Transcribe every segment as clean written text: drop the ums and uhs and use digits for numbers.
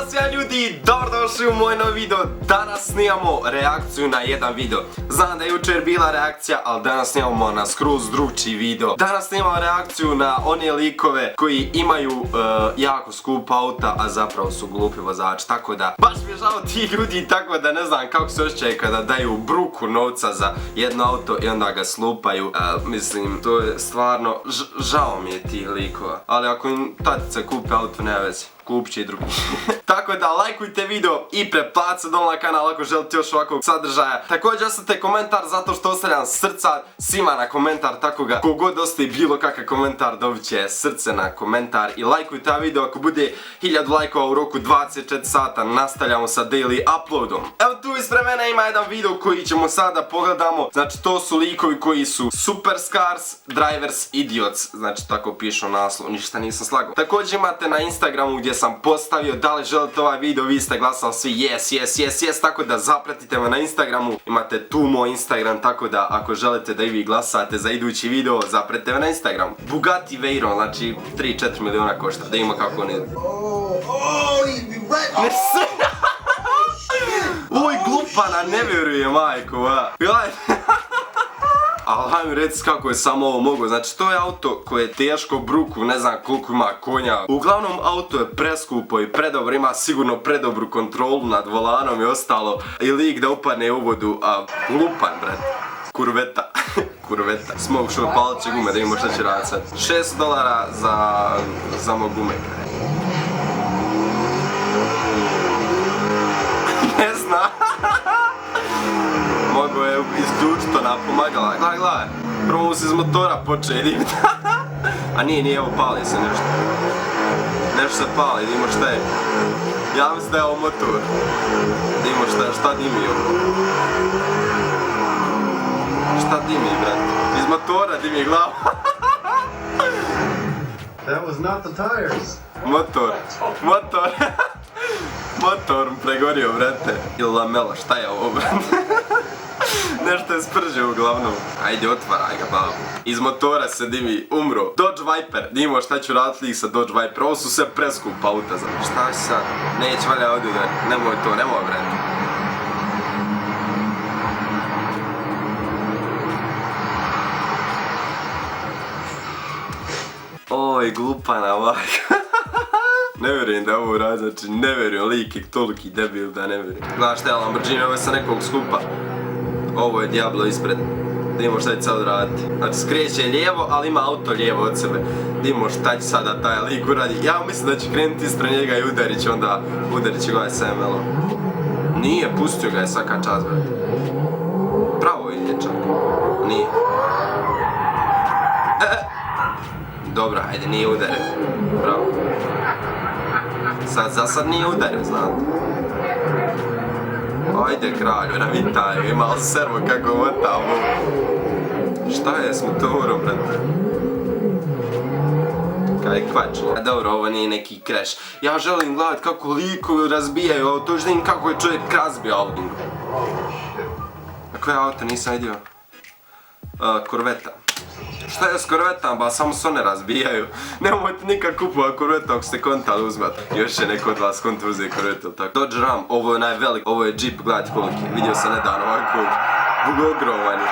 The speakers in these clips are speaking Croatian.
Ćao svima ljudi, dobrodošli u moj novi video. Danas snimamo reakciju na jedan video. Znam da je jučer bila reakcija, ali danas snimamo na skroz drugčiji video. Danas snimamo reakciju na one likove koji imaju jako skupa auta, a zapravo su glupi vozači. Tako da, baš mi je žao ti ljudi, tako da ne znam kako se osjećaju kada daju bruku novca za jedno auto i onda ga slupaju. Mislim, to je stvarno, žao mi je tih likova. Ali ako im tatica kupi auto, nema veze. Kupit će i drugi. Tako da lajkujte video i pretplatite dole na kanal ako želite još ovakvog sadržaja. Također ostavite komentar zato što ostavljam srca svima na komentar, tako ga kogod ostavi bilo kakav komentar dobit će srce na komentar. I lajkujte video, ako bude 1000 lajkova u roku 24 sata nastavljamo sa daily uploadom. Evo tu ispred mene ima jedan video koji ćemo sada pogledamo. Znači to su likovi koji su Supercars Drivers Idiots. Znači tako piše naslov, ništa nisam slagao. Također imate na Instagramu gdje sam postavio da li želite ovaj video, vi ste glasali svi yes, tako da zapratite me na Instagramu, imate tu moj Instagram, tako da ako želite da i vi glasate za idući video, zapratite me na Instagramu. Bugatti Veyron, znači 3-4 miliona košta, da ima kako ne... Uj, glupana, ne vjerujem, majko, ali hajmi reci kako je samo ovo mogo. Znači to je auto koje je teško bruku, ne znam koliko ima konja. Uglavnom auto je preskupo i predobro, ima sigurno predobru kontrolu nad volanom i ostalo. I lik da upadne u vodu, a lupan bret. Kurveta. Kurveta. Smog što paliće gume da imamo šta će raditi sad. $6 za mog gume. Ne znam. Mogu je isključiti to na pomagala. Gledaj. Prvo se iz motora poče diviti. A nije, evo pali se nešto. Nešto se pali, da imamo šta je. Ja mislim da je ovo motor. Da imamo šta dimi ovo. Šta dimi, brat? Iz motora dimi glava. That was not the tires. Motor. Motor pregorio, brate. Ili lamela, šta je ovo, brate? Nešto je spržio uglavnom. Ajde, otvaraj ga, babu. Iz motora se dimi, umro. Dodge Viper, nimo šta ću radit lik sa Dodge Viper. Ovo su sve preskupa auta za me. Šta sad? Neć valja ovdje udar. Nemoj to, nemoj brate. Oj, glupana majka. Ne vjerujem da ovo radi, znači ne vjerujem, lik je toliki debil da ne vjerujem. Gledaš šta je Lamborghini, ovo je sa nekog skupa. Ovo je Diablo ispred. Da imamo šta će sad raditi. Znači skreće lijevo, ali ima auto lijevo od sebe. Da imamo šta će sada taj lik uradi. Ja mislim da će krenuti ispred njega i udarit će onda. Udarit će ga SML-om. Nije, pustio ga je svaka čast, brate. Pravo ide čak. Nije. Dobro, ajde, nije udario. Bravo. Za sad nije udario, znate. Ajde kralju, navitaju, ima servo kako vota ovo. Šta je s motorom, brate? Kaj je kvačilo? Dobro, ovo nije neki crash. Ja želim gledat kako likovi razbijaju auto, još da im kako je čovjek razbio auto. A koje auto nisam vidio? Korveta. Šta je s korvetama, ba samo se one razbijaju. Nemojte nikad kupovat korvetu ako ste kontali uzmat. Još je neko od vas konta uzeti korvetu, tako. Dodge Ram, ovo je najvelik, ovo je Jeep, gledajte koliki. Vidio sam nedavno ovako, ogroman je.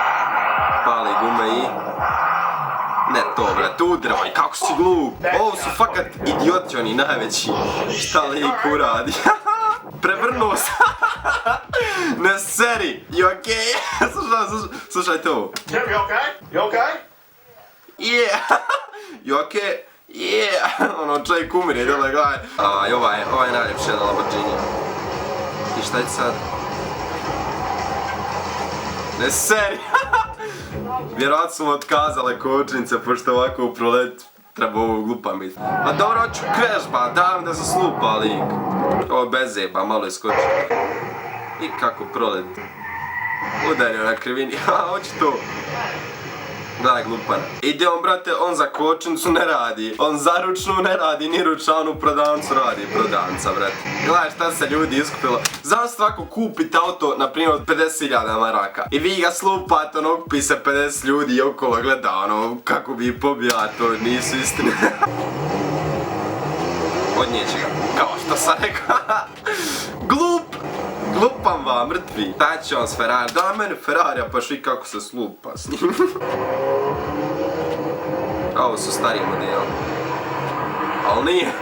Pali gume i... Ne to brate, udravaj, kako si glup. Ovo su fakat idioti oni najveći. Šta lik uradi? Prevrnuo sam. Ne seri, you okay? Slušajte ovo. Yeah, you okay? You okay? Yeah! You okay? Yeah! Ono čovjek umire, dole gledaj. Aj, ovaj je najljepši jedan Lamborghini. I šta je sad? Ne seri! Vjerojatno su mu otkazale kočnice, pošto ovako u prolet treba ovo glupa biti. A dobro, hoću crash ba, dajem da se slupa lik. Ovo bez zeba, malo je skoči. I kako prolet. Udario na krivini, hoću to. Gledaj glupana. Ide on brate, on za kočnicu ne radi. On za ručnu ne radi, ni ručanu prodavnicu radi prodavnica brate. Gledaj šta se ljudi iskupilo. Znam se ovako kupite auto, na primjer od 50.000 maraka. I vi ga slupate, ono okupi se 50 ljudi i okolo gleda ono kako bi pobija, to nisu istine. Odnijeće ga, kao što sam rekao. Lupam vam, mrtvi. Taj će vam s Ferrari. Da meni Ferrarija, pa švi kako se slupa s njim. Ovo su stariji modeli. Ali nije.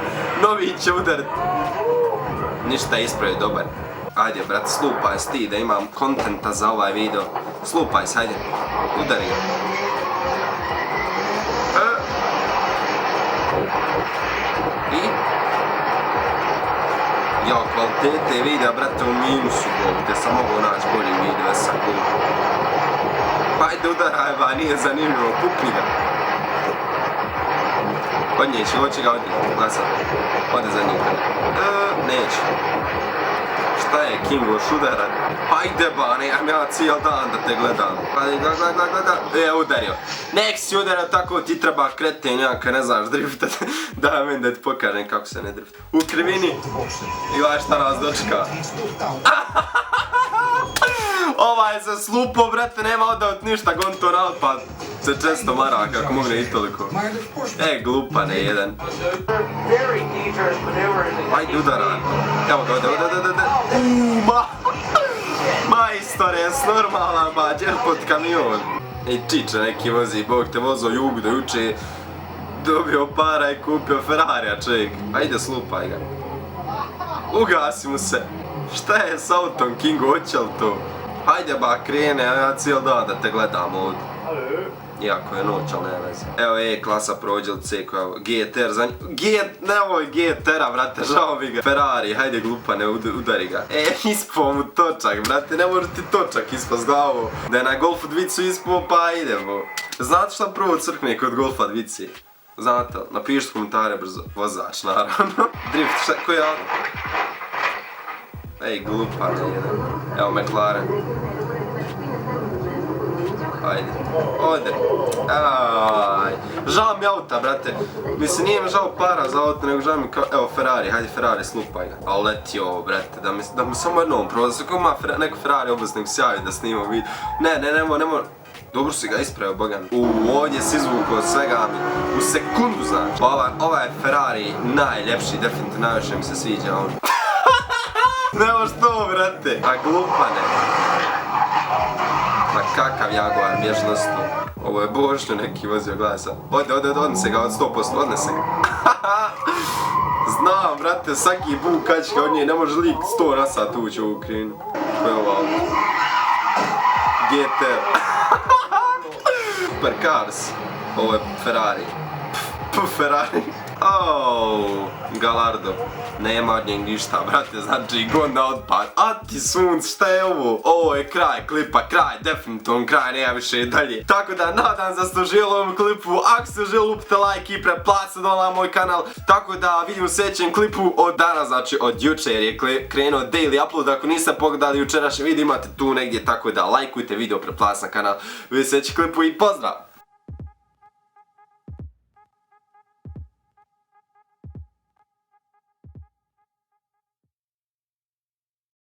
Novi će udarit. Ništa ispravi dobar. Ajde, brat, slupaj s ti da imam kontenta za ovaj video. Slupaj se, hajde. Udari ga. I? Jao, kvalitete videa, brate, u minusu bol, te sam mogu naći bolji video, sam glup. Pa ajde udaraj, ba, nije zanimljivo, pukni ga. Odnijeći, hoće ga odnijeti, glasa. Ode za njim. Neće. Šta je, Kingo, šudara? Ajde ba, nemam ja cijel dan da te gledam. Ajde, gleda. Udario. Nek si udario, tako ti treba kreten, nejaka, ne znaš driftat. Da, meni da ti pokažem kako se ne drifta. U krivini. I gledaj šta nas dočeka. Ovaj se slupo, brate, nema odavat ništa, gon to nalpa. Se često mara, kako mogne i toliko. Glupane jedan. Ajde, udara. Evo ga, ode. Majstore, jes normalan, ba, djer pod kamion. Čiče neki vozi, Bog te vozo jugu do juče. Dobio para i kupio Ferrarija, čovjek. Ajde, slupaj ga. Ugasi mu se. Šta je s autom, Kingo, hoće li to? Hajde ba, krene, ja cijel dan da te gledam ovdje. Iako je noć, ali ne veze. Evo klasa prođelice koja je GTR za nemoj GTR-a, brate, žao bi ga. Ferrari, hajde glupane, udari ga. Ispao mu točak, brate, ne može ti točak ispao s glavu. Da je na Golfu dvicu ispao, pa idemo. Znate šta prvo crkne kod Golfa dvici? Znate li? Napišite komentare brzo. Vozač, naravno. Drift, šta, koji je auto? Glupane jedan. Evo McLaren. Ajde, ode. Žao mi auta, brate. Mislim, nije mi žao para za auto, nego žao mi kao... Evo Ferrari, hajde Ferrari, slupaj ga. A leti ovo, brate, da mi samo jednom prolazi. Ako ima neko Ferrari obveznik sjavi da snimam video. Ne. Dobro si ga ispravio, bogan. Ovdje si izvukao svega mi. U sekundu, znači. Ovaj Ferrari najljepši, definitivno najviše mi se sviđa on. Nemo što, brate. A glupane. Ma kakav Jaguar, bježnost. Ovo je Bošnjo neki vozio, gledaj sad. Odnese ga od 100%, odnese ga. Znam, brate, svaki buk kačka od nje, ne može lik 100 na sat ući u ovu krivinu. Ko je ovo auto? GTR. Supercars. Ovo je Ferrari. Ferrari. Gallardo. Nema od njeg ništa, brate, znači gonda otpad. A ti sunc, šta je ovo? Ovo je kraj klipa, kraj, definitivno kraj, nema više dalje. Tako da nadam se da ste uživjeli ovom klipu. Ako ste uživjeli, lupite like i pretplatite dole na moj kanal. Tako da vidim u sljedećem klipu od danas, znači od jučer je krenuo daily upload. Ako niste pogledali jučerašnji video, imate tu negdje, tako da lajkujte video, pretplatite na kanal. Vidite u sljedećem klipu i pozdrav!